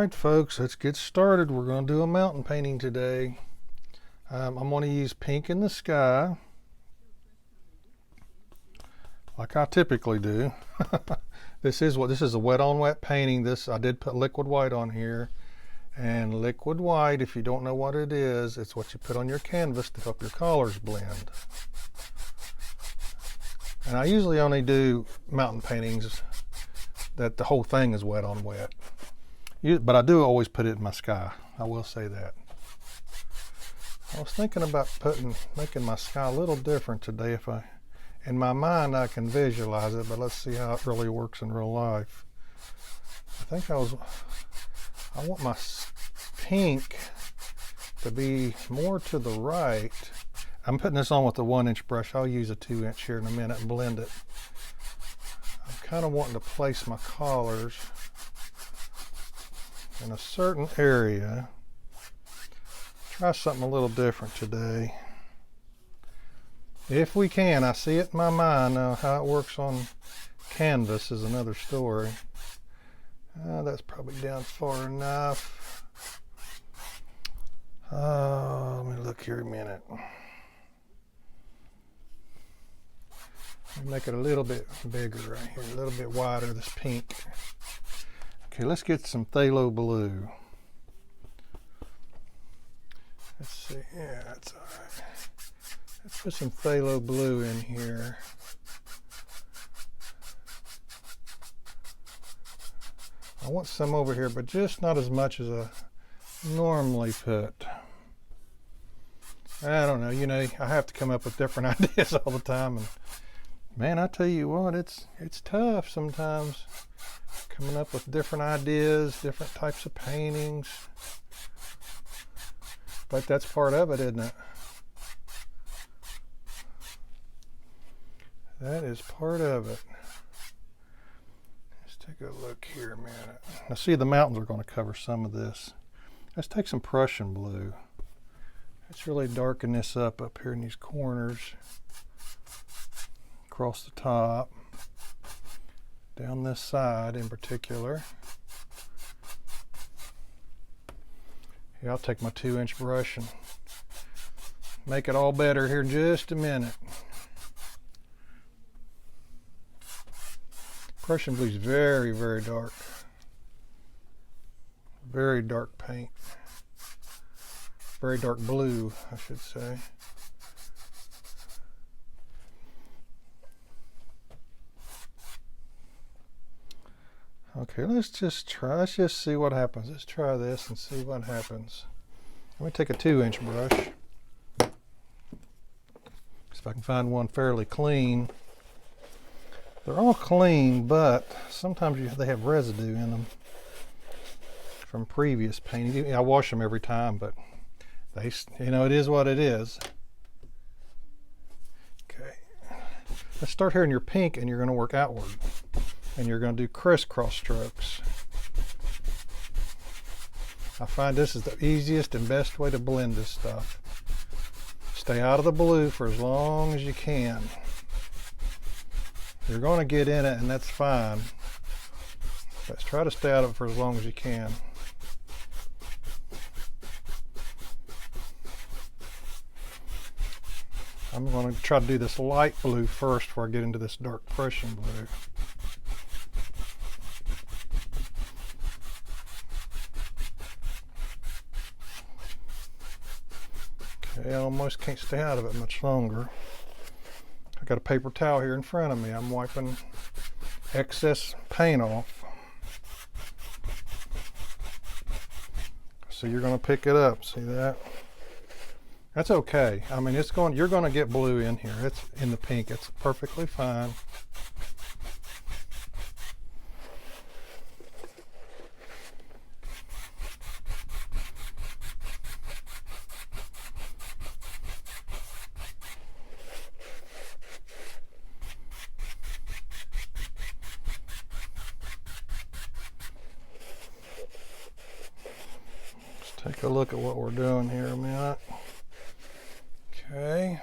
Alright folks, let's get started. We're going to do a mountain painting today. I'm going to use pink in the sky, like I typically do. This is a wet on wet painting. I did put liquid white on here. And liquid white, if you don't know what it is, it's what you put on your canvas to help your colors blend. And I usually only do mountain paintings that the whole thing is wet on wet. But I do always put it in my sky. I will say that. I was thinking about making my sky a little different today. In my mind, I can visualize it, but let's see how it really works in real life. I want my pink to be more to the right. I'm putting this on with a 1-inch brush. I'll use a 2-inch here in a minute and blend it. I'm kind of wanting to place my colors in a certain area. Try something a little different today. If we can, I see it in my mind. Now, how it works on canvas is another story. That's probably down far enough. Let me look here a minute. Let me make it a little bit bigger right here, a little bit wider, this pink. Okay, let's get some phthalo blue. Let's see, yeah, that's all right. Let's put some phthalo blue in here. I want some over here, but just not as much as I normally put. I don't know, I have to come up with different ideas all the time. And man, I tell you what, it's tough sometimes coming up with different ideas, different types of paintings. But that's part of it, isn't it? That is part of it. Let's take a look here a minute. Now see, the mountains are going to cover some of this. Let's take some Prussian blue. Let's really darken this up here in these corners. Across the top. Down this side in particular. Yeah, I'll take my 2-inch brush and make it all better here in just a minute. Prussian blue is very, very dark. Very dark paint. Very dark blue, I should say. Okay, let's just see what happens. Let's try this and see what happens. Let me take a 2-inch brush. See if I can find one fairly clean. They're all clean, but sometimes they have residue in them from previous painting. I wash them every time, but it is what it is. Okay, let's start here in your pink, and you're going to work outward. And you're going to do crisscross strokes. I find this is the easiest and best way to blend this stuff. Stay out of the blue for as long as you can. You're going to get in it, and that's fine. But try to stay out of it for as long as you can. I'm going to try to do this light blue first before I get into this dark Prussian blue. I almost can't stay out of it much longer. I got a paper towel here in front of me. I'm wiping excess paint off. So you're going to pick it up. See that? That's okay. I mean, you're going to get blue in here. It's in the pink. It's perfectly fine. Take a look at what we're doing here a minute. Okay.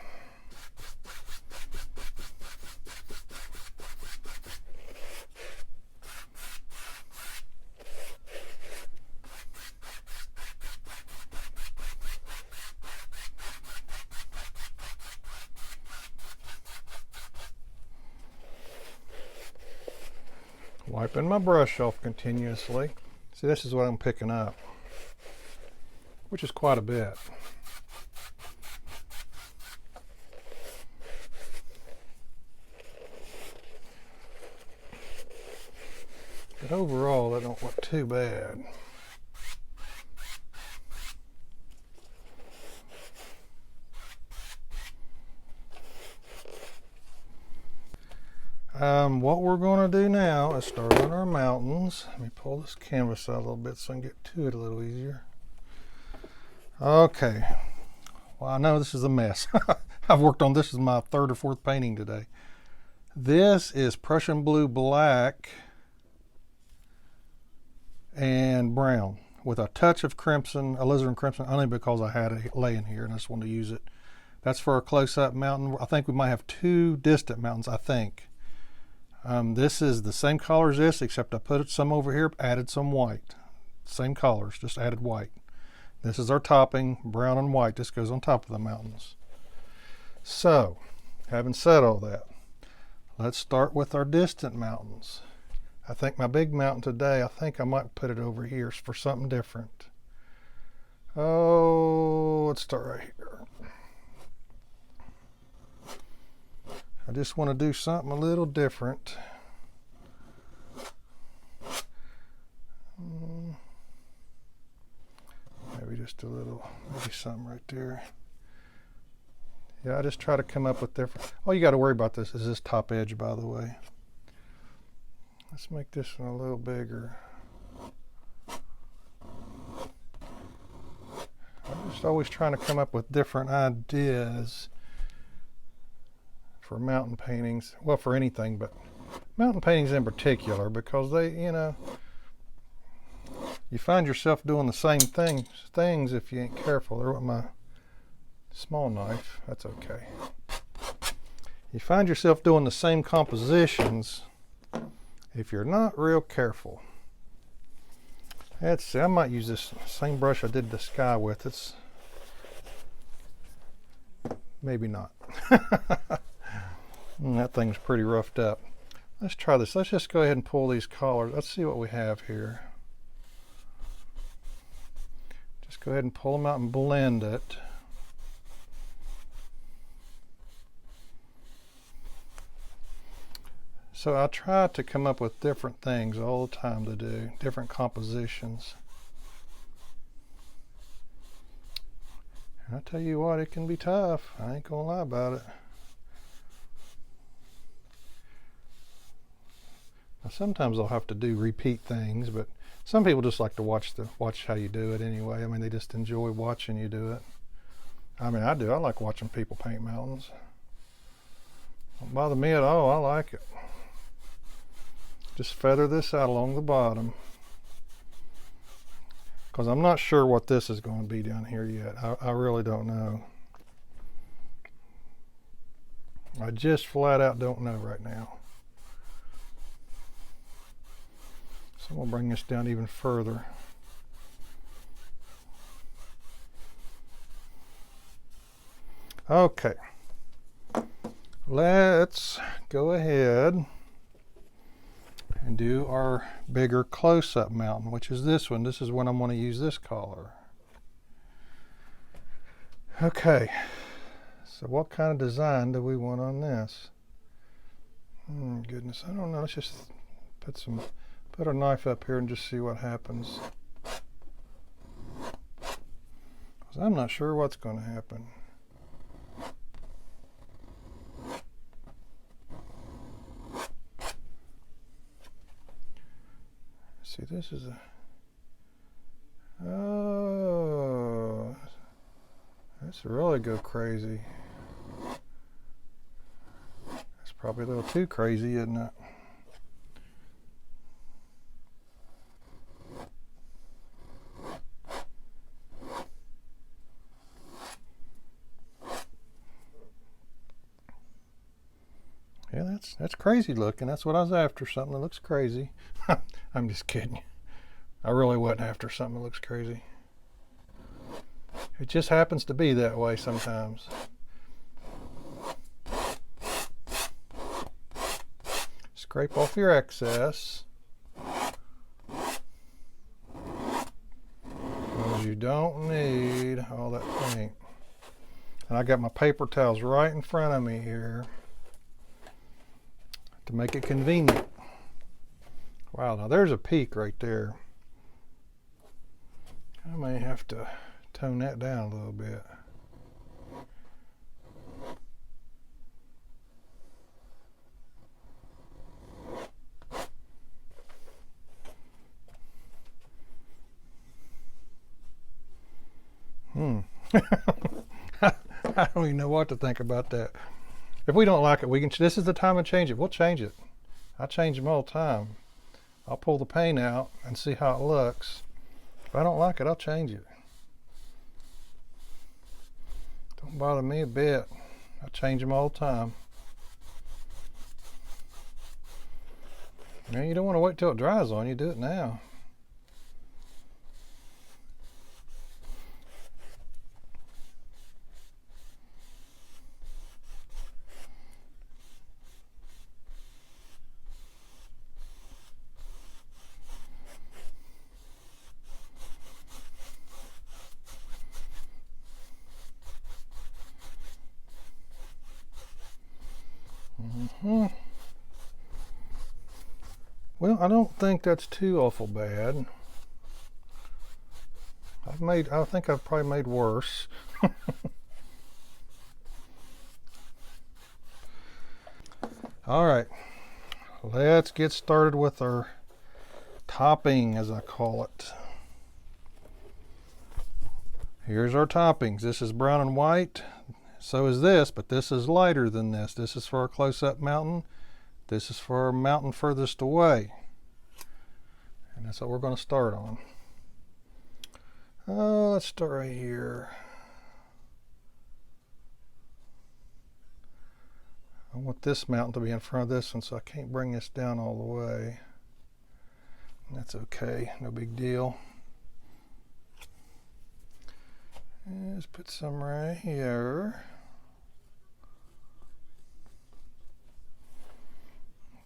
Wiping my brush off continuously. See, this is what I'm picking up, which is quite a bit. But overall, that don't look too bad. What we're going to do now is start on our mountains. Let me pull this canvas out a little bit so I can get to it a little easier. Okay. Well, I know this is a mess. I've worked on this as my third or fourth painting today. This is Prussian blue, black, and brown with a touch of crimson, alizarin crimson, only because I had it laying here and I just wanted to use it. That's for a close-up mountain. I think we might have two distant mountains, I think. This is the same color as this, except I put some over here, added some white. Same colors, just added white. This is our topping, brown and white. This goes on top of the mountains. So, having said all that, let's start with our distant mountains. I think my big mountain today, I think I might put it over here for something different. Oh, let's start right here. I just want to do something a little different. Maybe just a little, maybe something right there. Yeah, I just try to come up with different. All you got to worry about this is this top edge, by the way. Let's make this one a little bigger. I'm just always trying to come up with different ideas for mountain paintings. Well, for anything, but mountain paintings in particular, because they, you know, you find yourself doing the same things if you ain't careful. There with my small knife, that's okay. You find yourself doing the same compositions if you're not real careful. Let's see, I might use this same brush I did the sky with. It's maybe not. That thing's pretty roughed up. Let's try this. Let's just go ahead and pull these collars. Let's see what we have here. Just go ahead and pull them out and blend it. So I try to come up with different things all the time to do, different compositions. And I tell you what, it can be tough. I ain't gonna lie about it. Now, sometimes I'll have to repeat things, but some people just like to watch how you do it anyway. I mean, they just enjoy watching you do it. I mean, I do. I like watching people paint mountains. Don't bother me at all. I like it. Just feather this out along the bottom, because I'm not sure what this is going to be down here yet. I really don't know. I just flat out don't know right now. So I'm going to bring this down even further. Okay. Let's go ahead and do our bigger close-up mountain, which is this one. This is when I'm going to use this color. Okay, so what kind of design do we want on this? Goodness, I don't know. Let's just put our knife up here and just see what happens. 'Cause I'm not sure what's going to happen. See, this is oh, that's really go crazy. That's probably a little too crazy, isn't it? Yeah, that's crazy looking. That's what I was after, something that looks crazy. I'm just kidding. I really wasn't after something that looks crazy. It just happens to be that way sometimes. Scrape off your excess. don't need all that paint. And I got my paper towels right in front of me here to make it convenient. Wow, now there's a peak right there. I may have to tone that down a little bit. I don't even know what to think about that. If we don't like it, we can. This is the time to change it. We'll change it. I change them all the time. I'll pull the paint out and see how it looks. If I don't like it, I'll change it. Don't bother me a bit. I change them all the time. Man, you don't want to wait till it dries on you. Do it now. Well, I don't think that's too awful bad. I think I've probably made worse. All right, let's get started with our topping, as I call it. Here's our toppings. This is brown and white. So is this, but this is lighter than this. This is for our close-up mountain. This is for our mountain furthest away. And that's what we're going to start on. Let's start right here. I want this mountain to be in front of this one, so I can't bring this down all the way. That's okay, no big deal. Let's put some right here.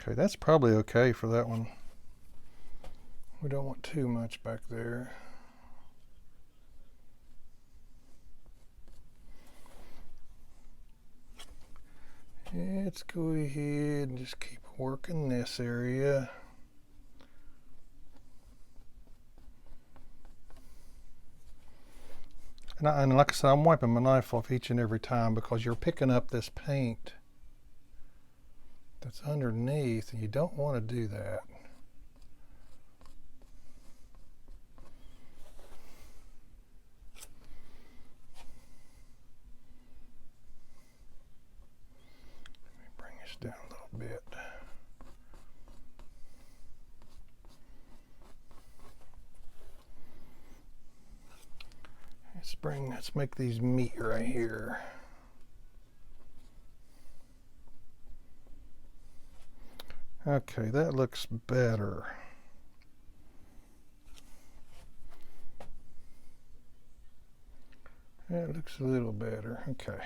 Okay, that's probably okay for that one. We don't want too much back there. Let's go ahead and just keep working this area. And like I said, I'm wiping my knife off each and every time because you're picking up this paint that's underneath, and you don't want to do that. Let me bring this down a little bit. Let's make these meet right here. Okay, that looks better. That looks a little better. Okay.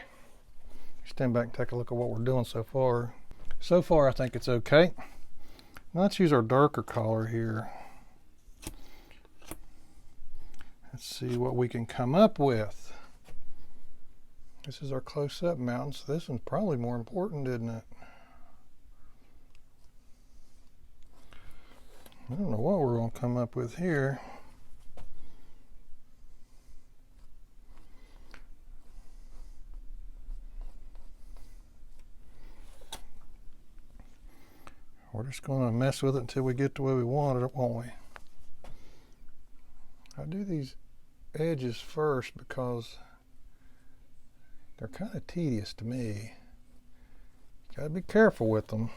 Stand back and take a look at what we're doing so far. So far, I think it's okay. Now let's use our darker color here. Let's see what we can come up with. This is our close-up mountain, so this one's probably more important, isn't it? I don't know what we're going to come up with here. We're just going to mess with it until we get to where we want it, won't we? I do these edges first because they're kind of tedious to me. Got to be careful with them.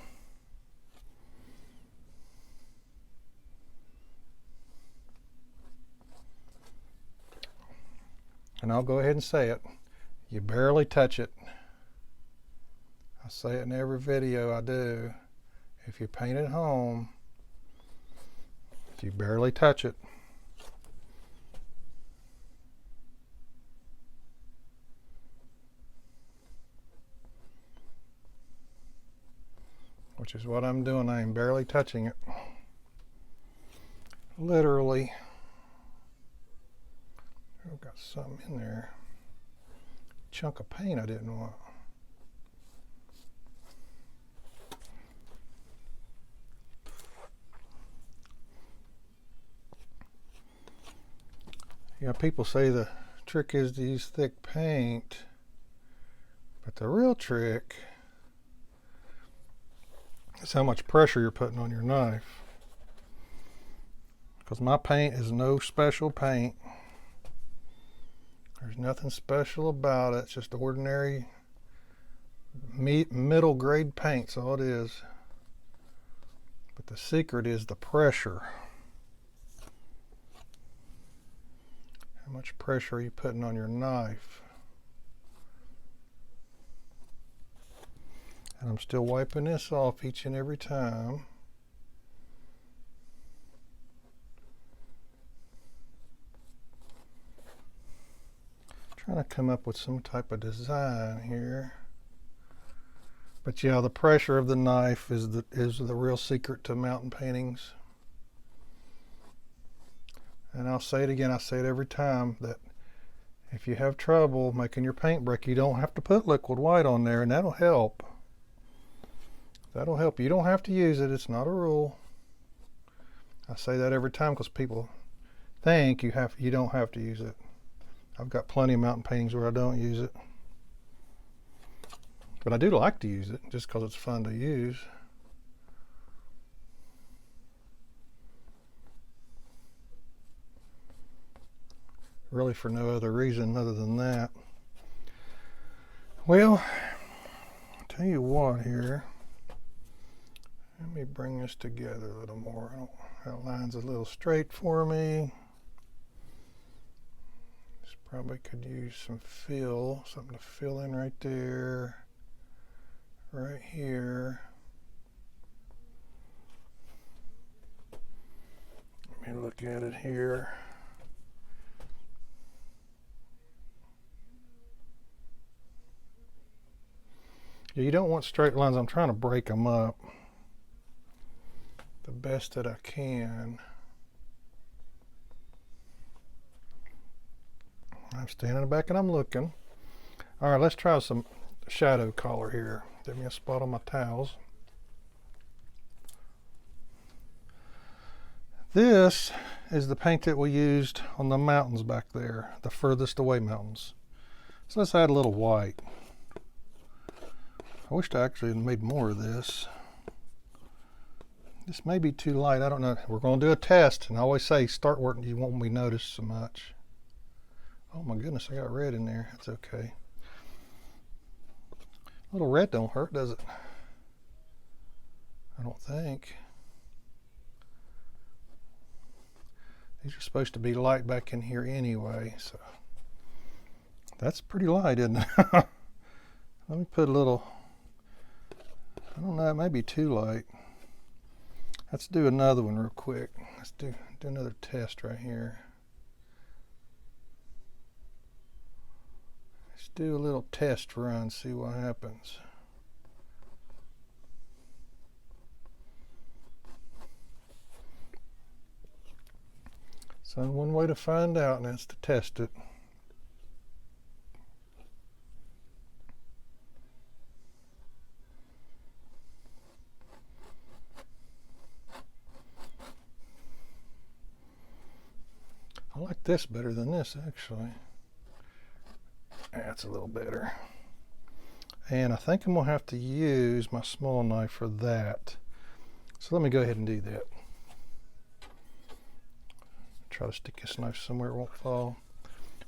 And I'll go ahead and say it. You barely touch it. I say it in every video I do. If you paint at home, you barely touch it. Which is what I'm doing. I am barely touching it. Literally. I've got something in there. Chunk of paint I didn't want. You know, people say the trick is to use thick paint, but the real trick is how much pressure you're putting on your knife. Because my paint is no special paint. There's nothing special about it. It's just ordinary middle grade paint, that's all it is. But the secret is the pressure. How much pressure are you putting on your knife? And I'm still wiping this off each and every time. Trying to come up with some type of design here. But yeah, the pressure of the knife is the real secret to mountain paintings. And I'll say it again, I say it every time, that if you have trouble making your paint break, you don't have to put liquid white on there, and that'll help. That'll help. You don't have to use it. It's not a rule. I say that every time because people think you don't have to use it. I've got plenty of mountain paintings where I don't use it. But I do like to use it just because it's fun to use. Really for no other reason other than that. Well, I'll tell you what here. Let me bring this together a little more. That line's a little straight for me. This probably could use some fill, something to fill in right there, right here. Let me look at it here. You don't want straight lines. I'm trying to break them up the best that I can. I'm standing in the back and I'm looking. All right, let's try some shadow color here. Give me a spot on my towels. This is the paint that we used on the mountains back there, the furthest away mountains. So let's add a little white. I wished I actually had made more of this. This may be too light. I don't know. We're going to do a test. And I always say, start working. You won't be noticed so much. Oh my goodness, I got red in there. That's okay. A little red don't hurt, does it? I don't think. These are supposed to be light back in here anyway. So that's pretty light, isn't it? Let me put a little... I don't know, it may be too light. Let's do another one real quick. Let's do another test right here. Let's do a little test run, see what happens. So one way to find out, and that's to test it. I like this better than this, actually. That's a little better. And I think I'm going to have to use my small knife for that. So let me go ahead and do that. Try to stick this knife somewhere it won't fall.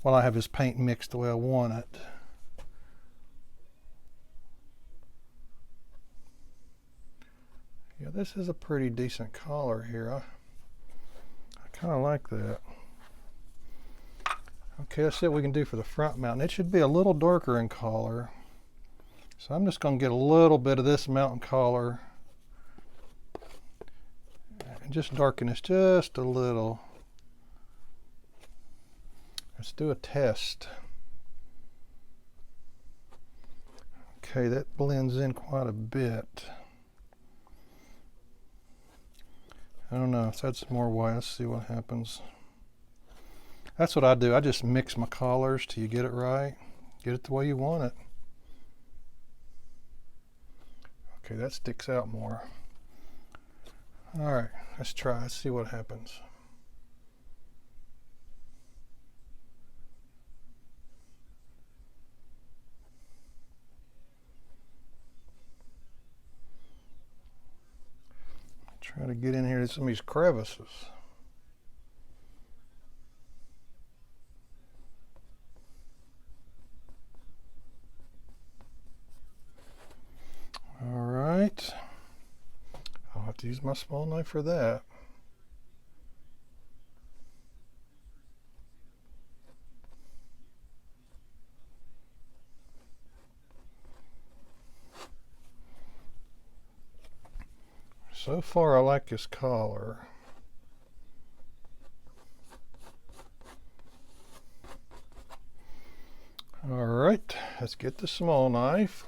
While I have this paint mixed the way I want it. Yeah, this is a pretty decent color here. I kind of like that. Okay, let's see what we can do for the front mountain. It should be a little darker in color. So I'm just going to get a little bit of this mountain color and just darken this just a little. Let's do a test. Okay, that blends in quite a bit. I don't know, let's add some more white, let's see what happens. That's what I do. I just mix my colors till you get it right. Get it the way you want it. Okay, that sticks out more. All right, let's try. Let's see what happens. Try to get in here to some of these crevices. All right. I'll have to use my small knife for that. So far, I like this collar. All right, let's get the small knife.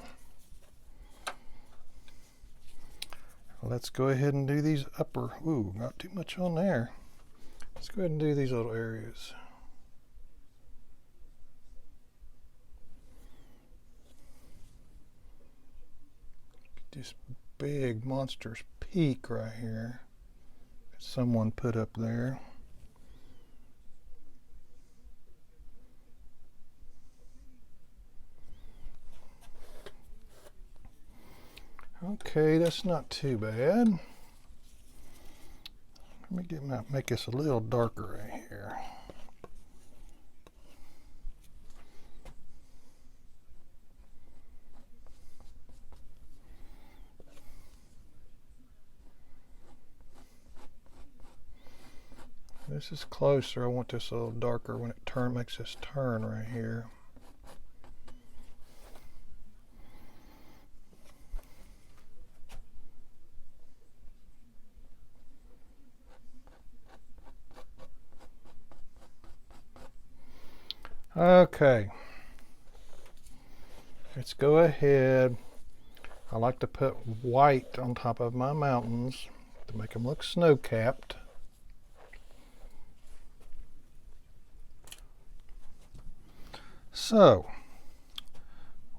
Let's go ahead and do these upper, ooh, not too much on there. Let's go ahead and do these little areas. This big monstrous peak right here that someone put up there. Okay, that's not too bad. Let me make this a little darker right here. This is closer. I want this a little darker when it makes this turn right here. Okay, let's go ahead. I like to put white on top of my mountains to make them look snow-capped. So,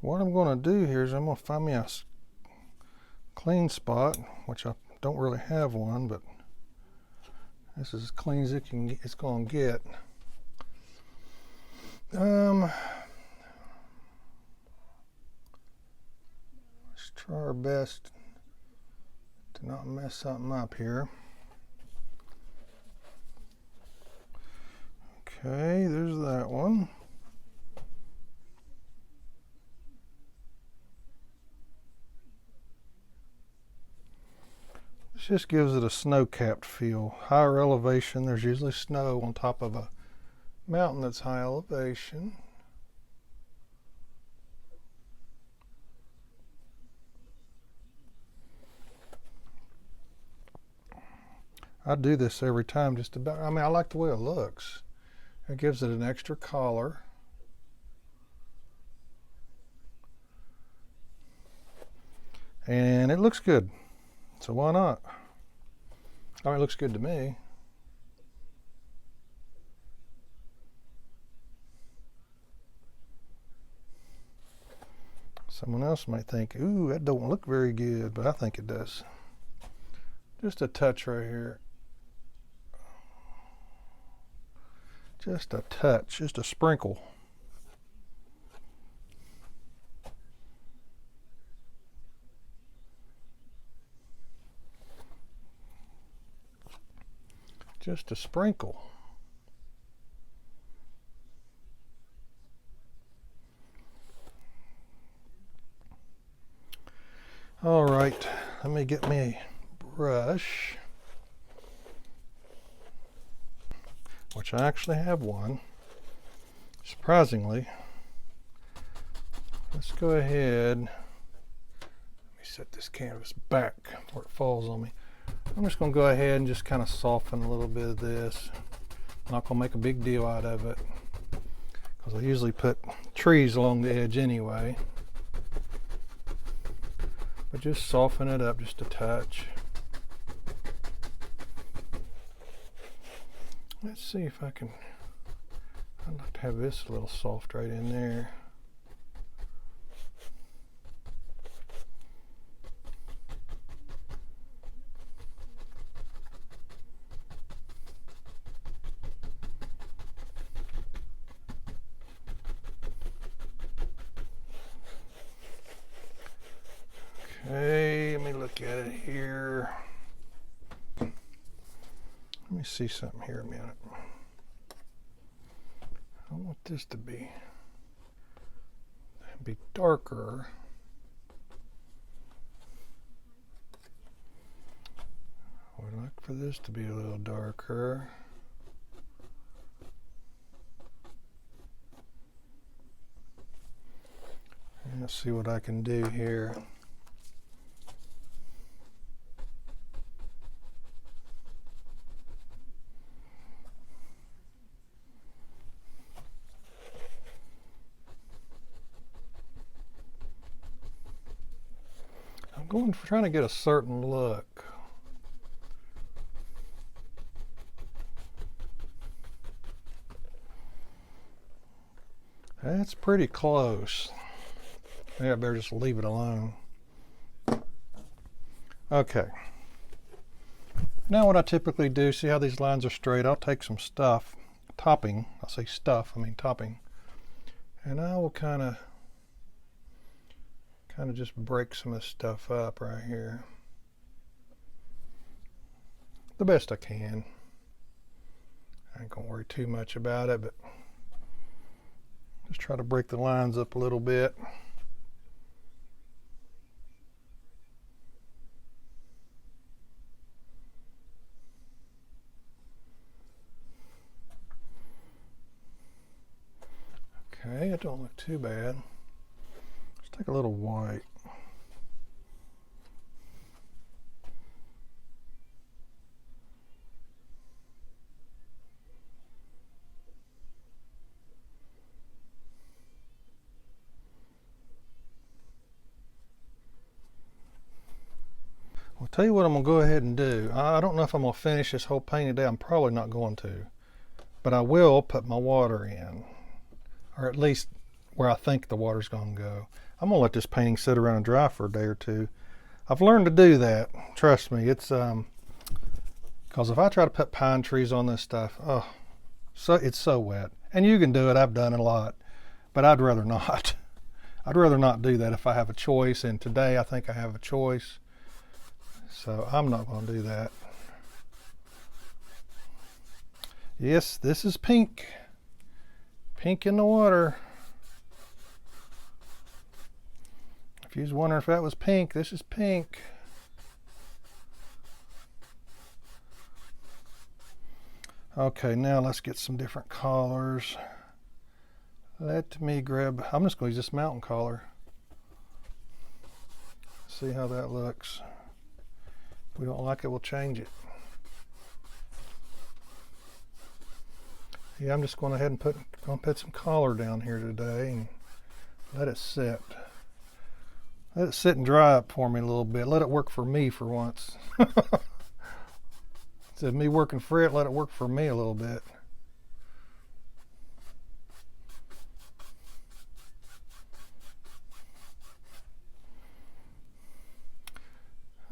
what I'm going to do here is I'm going to find me a clean spot, which I don't really have one, but this is as clean as it's going to get. Let's try our best to not mess something up here. Okay, there's that one. This just gives it a snow-capped feel. Higher elevation, there's usually snow on top of a mountain that's high elevation. I do this every time just about. I mean, I like the way it looks. It gives it an extra color. And it looks good. So why not? I mean, it looks good to me. Someone else might think, ooh, that don't look very good, but I think it does. Just a touch right here. Just a touch, just a sprinkle. Just a sprinkle. All right, let me get me a brush, which I actually have one, surprisingly. Let's go ahead, let me set this canvas back before it falls on me. I'm just going to go ahead and just kind of soften a little bit of this. I'm not going to make a big deal out of it because I usually put trees along the edge anyway. But just soften it up just a touch. Let's see if I can I'd like to have this a little soft right in there. Okay, let me look at it here. Let me see something here a minute. I want this to be darker. I would like for this to be a little darker. And let's see what I can do here. I'm trying to get a certain look. That's pretty close. Maybe I better just leave it alone. Okay. Now what I typically do, see how these lines are straight, I'll take some stuff, topping, I say stuff, I mean topping, and I will kind of just break some of this stuff up right here the best I can. I ain't gonna worry too much about it, but just try to break the lines up a little bit. Okay, it don't look too bad. Let's take a little white. I'll tell you what I'm going to go ahead and do. I don't know if I'm going to finish this whole paint today. I'm probably not going to. But I will put my water in. Or at least where I think the water's going to go. I'm going to let this painting sit around and dry for a day or two. I've learned to do that. Trust me. It's because if I try to put pine trees on this stuff, it's so wet. And you can do it. I've done it a lot. But I'd rather not. I'd rather not do that if I have a choice. And today I think I have a choice. So I'm not going to do that. Yes, this is pink. Pink in the water. If you was wondering if that was pink, this is pink. Okay, now let's get some different colors. Let me grab, I'm just going to use this mountain color. See how that looks. If we don't like it, we'll change it. Yeah, I'm just going ahead and put some color down here today and let it sit. Let it sit and dry up for me a little bit. Let it work for me for once. Instead of me working for it, let it work for me a little bit.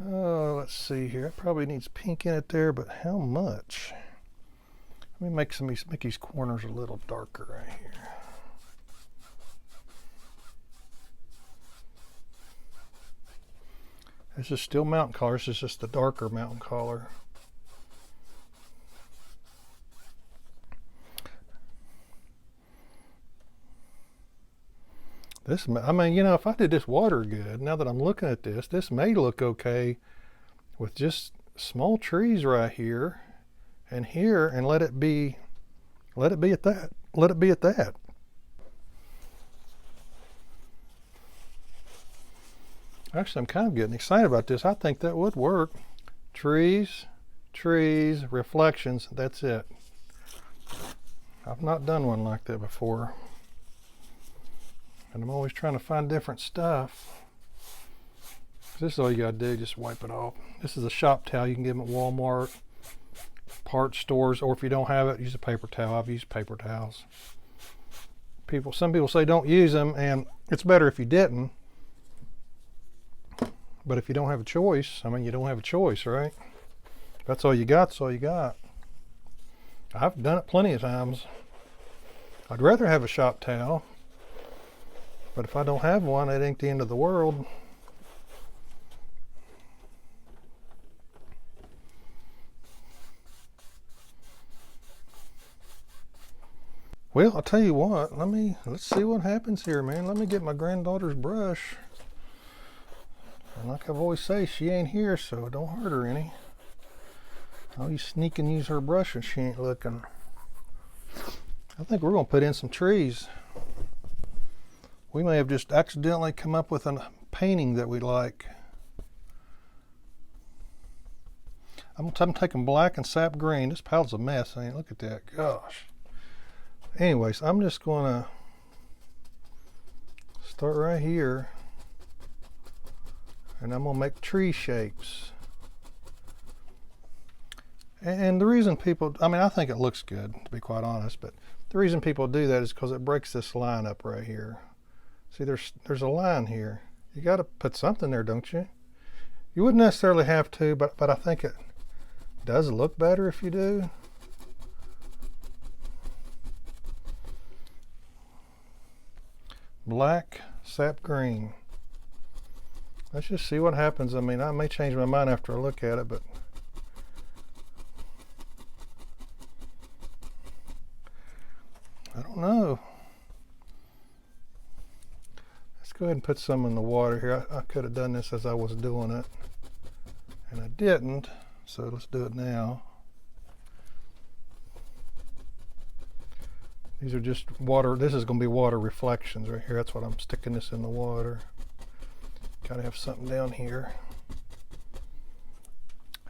Oh, let's see here. It probably needs pink in it there, but how much? Let me make these corners a little darker right here. This is still mountain color. This is just the darker mountain color. This, I mean, you know, if I did this water good, now that I'm looking at this, this may look okay with just small trees right here and here, and let it be at that. Let it be at that. Actually, I'm kind of getting excited about this. I think that would work. Trees, reflections, that's it. I've not done one like that before. And I'm always trying to find different stuff. This is all you gotta do, just wipe it off. This is a shop towel you can get them at Walmart, parts stores, or if you don't have it, use a paper towel. I've used paper towels. some people say don't use them, and it's better if you didn't. But if you don't have a choice, I mean, you don't have a choice, right? That's all you got, that's all you got. I've done it plenty of times. I'd rather have a shop towel, but if I don't have one, it ain't the end of the world. Well, I'll tell you what, let's see what happens here, man. Let me get my granddaughter's brush. And like I've always say, she ain't here, so don't hurt her any. I'll you sneak and use her brush and she ain't looking. I think we're gonna put in some trees. We may have just accidentally come up with a painting that we like. I'm taking black and sap green. This palette's a mess, ain't it? Look at that, gosh. Anyways, I'm just gonna start right here, and I'm gonna make tree shapes. And the reason people, I mean, I think it looks good, to be quite honest, but the reason people do that is because it breaks this line up right here. See, there's a line here. You got to put something there, don't you? You wouldn't necessarily have to, but I think it does look better if you do. Black, sap green. Let's just see what happens. I mean, I may change my mind after I look at it, but I don't know. Let's go ahead and put some in the water here. I could have done this as I was doing it, and I didn't, so let's do it now. These are just water. This is going to be water reflections right here. That's what I'm sticking this in the water. Gotta have something down here.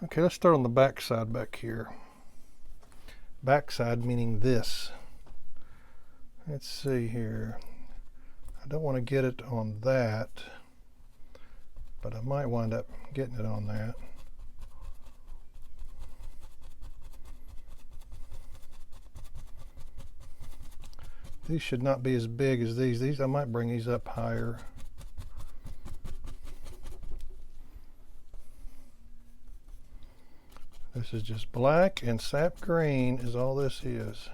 Okay, let's start on the back side back here. Back side meaning this. Let's see here. I don't want to get it on that, but I might wind up getting it on that. These should not be as big as these. These, I might bring these up higher. This is just black and sap green is all this is.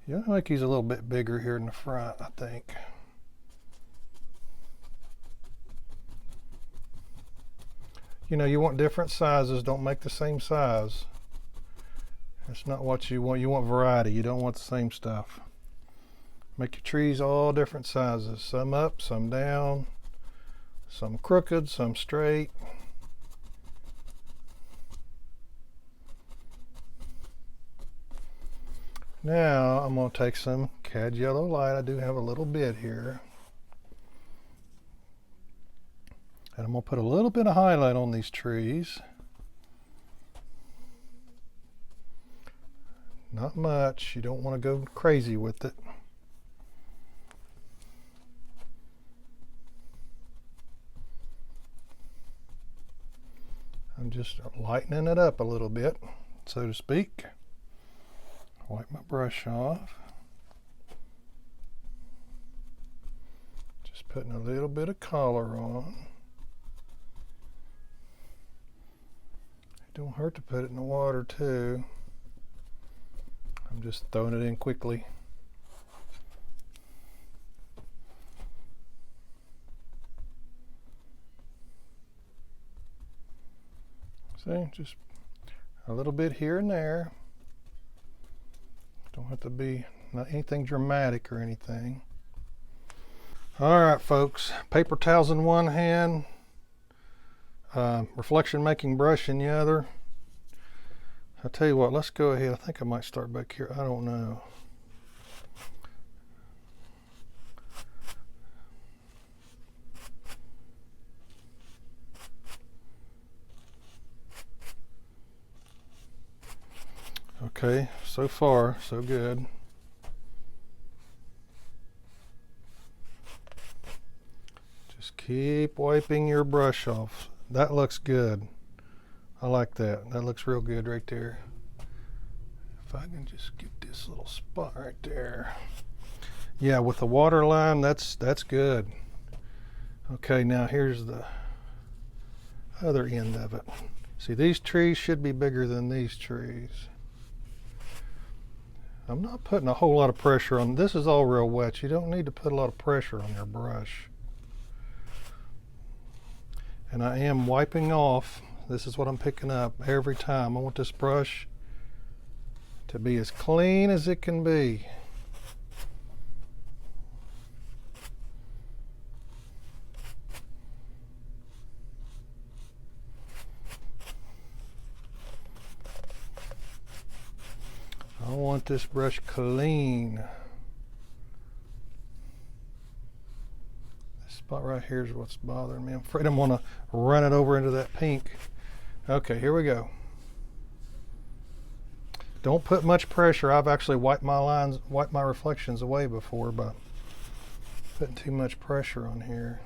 Yeah, I think he's a little bit bigger here in the front, I think. You know, you want different sizes, don't make the same size. That's not what you want. You want variety. You don't want the same stuff. Make your trees all different sizes. Some up, some down, some crooked, some straight. Now I'm going to take some cad yellow light. I do have a little bit here. And I'm going to put a little bit of highlight on these trees. Not much. You don't want to go crazy with it. I'm just lightening it up a little bit, so to speak. Wipe my brush off. Just putting a little bit of color on. It don't hurt to put it in the water too. I'm just throwing it in quickly. See, just a little bit here and there. Don't have to be not anything dramatic or anything. All right, folks, paper towels in one hand, reflection making brush in the other. I'll tell you what, let's go ahead. I think I might start back here. I don't know. Okay, so far, so good. Just keep wiping your brush off. That looks good. I like that. That looks real good right there. If I can just get this little spot right there. Yeah, with the water line, that's good. Okay, now here's the other end of it. See, these trees should be bigger than these trees. I'm not putting a whole lot of pressure on. This is all real wet. You don't need to put a lot of pressure on your brush. And I am wiping off. This is what I'm picking up every time. I want this brush to be as clean as it can be. I want this brush clean. This spot right here is what's bothering me. I'm afraid I'm gonna run it over into that pink. Okay, here we go. Don't put much pressure. I've actually wiped my reflections away before by putting too much pressure on here.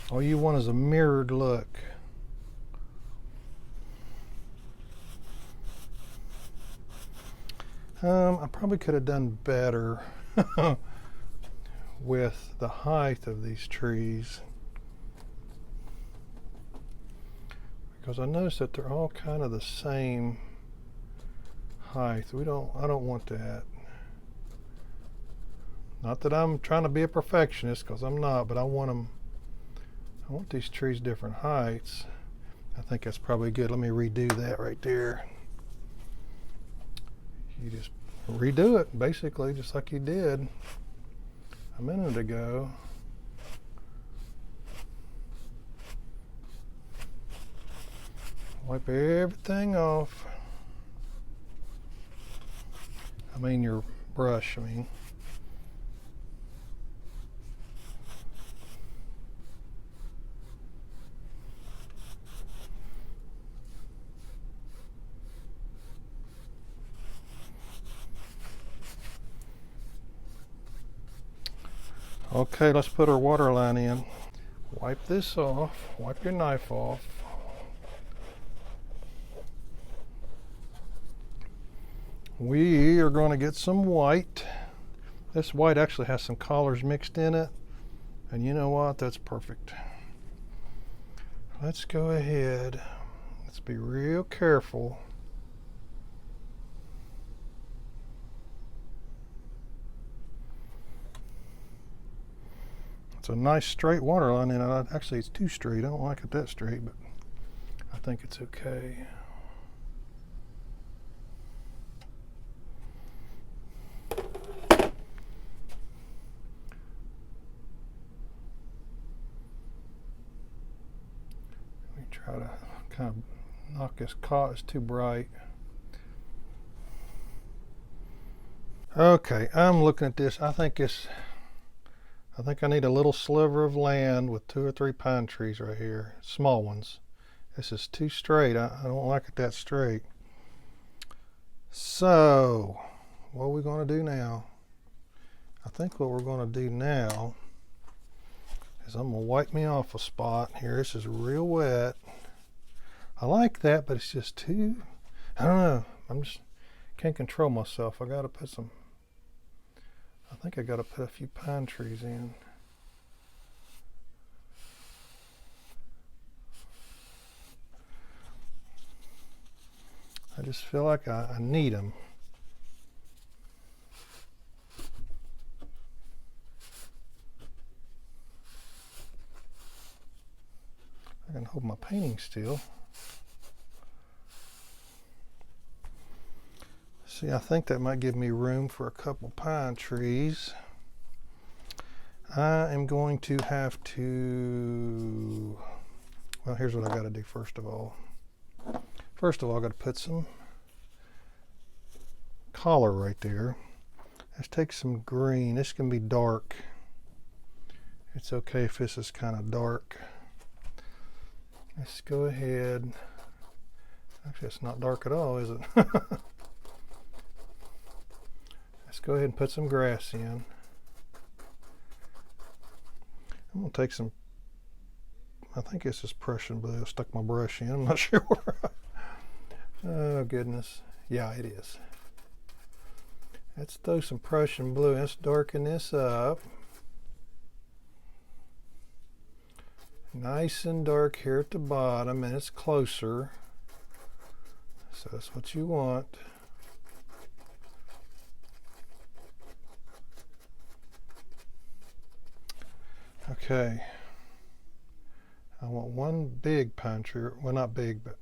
All you want is a mirrored look. I probably could have done better with the height of these trees, because I noticed that they're all kind of the same height. I don't want that. Not that I'm trying to be a perfectionist, because I'm not, but I want these trees different heights. I think that's probably good. Let me redo that right there. You just redo it, basically, just like you did a minute ago. Wipe everything off. I mean your brush, I mean. Okay, let's put our water line in. Wipe this off. Wipe your knife off. We are going to get some white. This white actually has some colors mixed in it. And you know what? That's perfect. Let's go ahead. Let's be real careful. It's a nice straight water line, and actually it's too straight. I don't like it that straight, but I think it's okay. Let me try to kind of knock this caught. It's too bright. Okay, I'm looking at this. I think I need a little sliver of land with 2 or 3 pine trees right here, small ones. This is too straight. I don't like it that straight. So, what are we going to do now? I think what we're going to do now is I'm going to wipe me off a spot here. This is real wet. I like that, but it's just too, I don't know. Can't control myself. I got to put some, I think I got to put a few pine trees in. I just feel like I need them. I can hold my painting still. See, I think that might give me room for a couple pine trees. I am going to have to, well, here's what I got to do first of all. First of all, I got to put some color right there. Let's take some green. This can be dark. It's okay if this is kind of dark. Let's go ahead. Actually, it's not dark at all, is it? Let's go ahead and put some grass in. I'm going to take some, I think this is Prussian blue. I stuck my brush in, I'm not sure. Oh goodness. Yeah, it is. Let's throw some Prussian blue. Let's darken this up. Nice and dark here at the bottom, and it's closer. So that's what you want. Okay. I want one big pine tree. Well, not big, but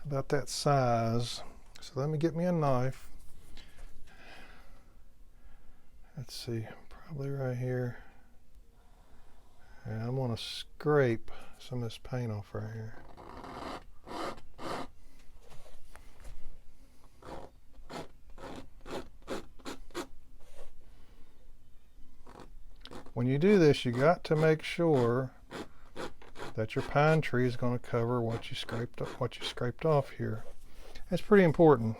about that size. So let me get me a knife. Let's see, probably right here. And I'm going to scrape some of this paint off right here. When you do this, you got to make sure that your pine tree is going to cover what you scraped off here. That's pretty important.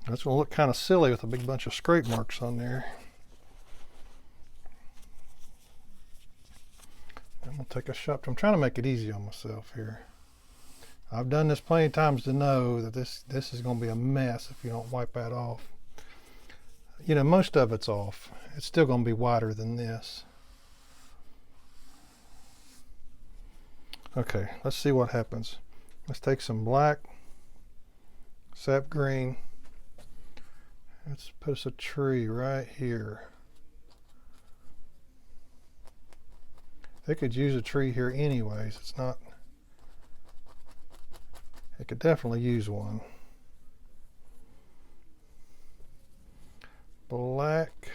That's going to look kind of silly with a big bunch of scrape marks on there. I'm going to take a shot. I'm trying to make it easy on myself here. I've done this plenty of times to know that this is going to be a mess if you don't wipe that off. You know, most of it's off. It's still going to be wider than this. Okay, let's see what happens. Let's take some black, sap green. Let's put us a tree right here. They could use a tree here anyways. It's not, they could definitely use one. Black,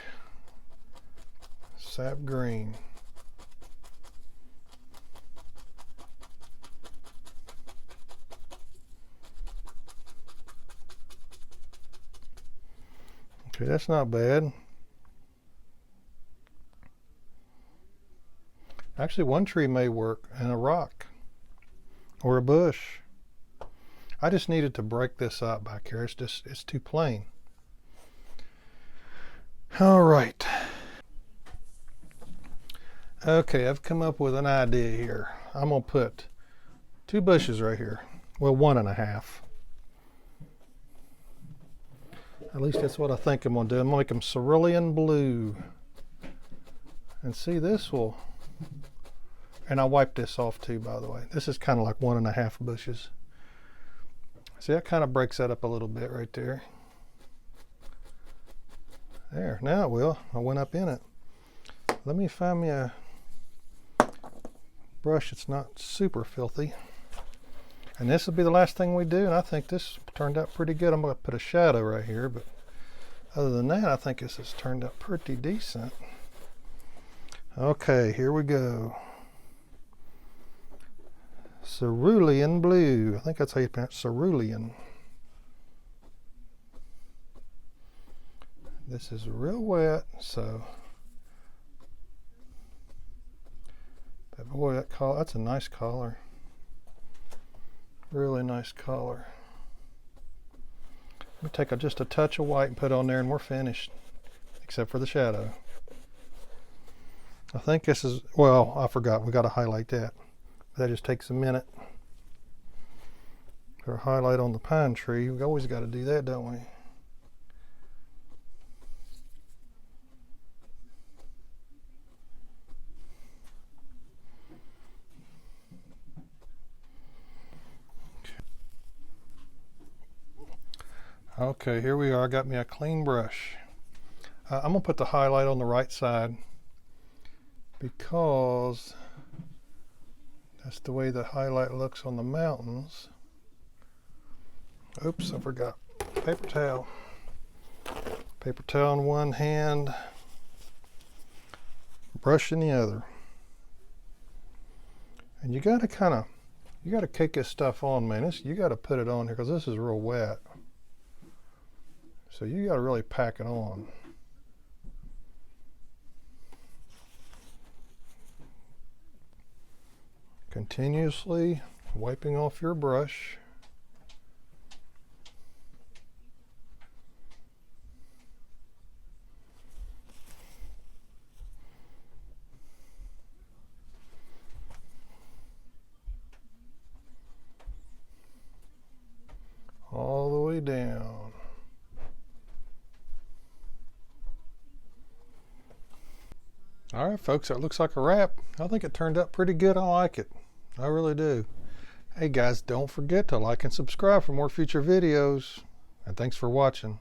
sap green. Okay, that's not bad. Actually, one tree may work, and a rock or a bush. I just needed to break this up back here. It's too plain. All right. Okay, I've come up with an idea here. I'm gonna put 2 bushes right here. Well, 1.5. At least that's what I think I'm gonna do. I'm gonna make them cerulean blue. And see, this will, and I wiped this off too, by the way. This is kind of like 1.5 bushes. See, that kind of breaks that up a little bit right there. There, now it will. I went up in it. Let me find me a brush that's not super filthy. And this will be the last thing we do, and I think this turned out pretty good. I'm going to put a shadow right here, but other than that, I think this has turned out pretty decent. Okay, here we go. Cerulean blue. I think that's how you pronounce cerulean. This is real wet, so. But boy, that's a nice color. Really nice color. Let me take just a touch of white and put on there, and we're finished, except for the shadow. I think this is, well, I forgot, we got to highlight that. That just takes a minute. Put a highlight on the pine tree. We always got to do that, don't we? Okay, here we are. I got me a clean brush. I'm going to put the highlight on the right side because that's the way the highlight looks on the mountains. Oops, I forgot. Paper towel. Paper towel in one hand, brush in the other. And you got to cake this stuff on, man. You got to put it on here because this is real wet. So you got to really pack it on. Continuously wiping off your brush. down. All right, folks, that looks like a wrap. I think it turned out pretty good. I like it. I really do. Hey guys, don't forget to like and subscribe for more future videos. And thanks for watching.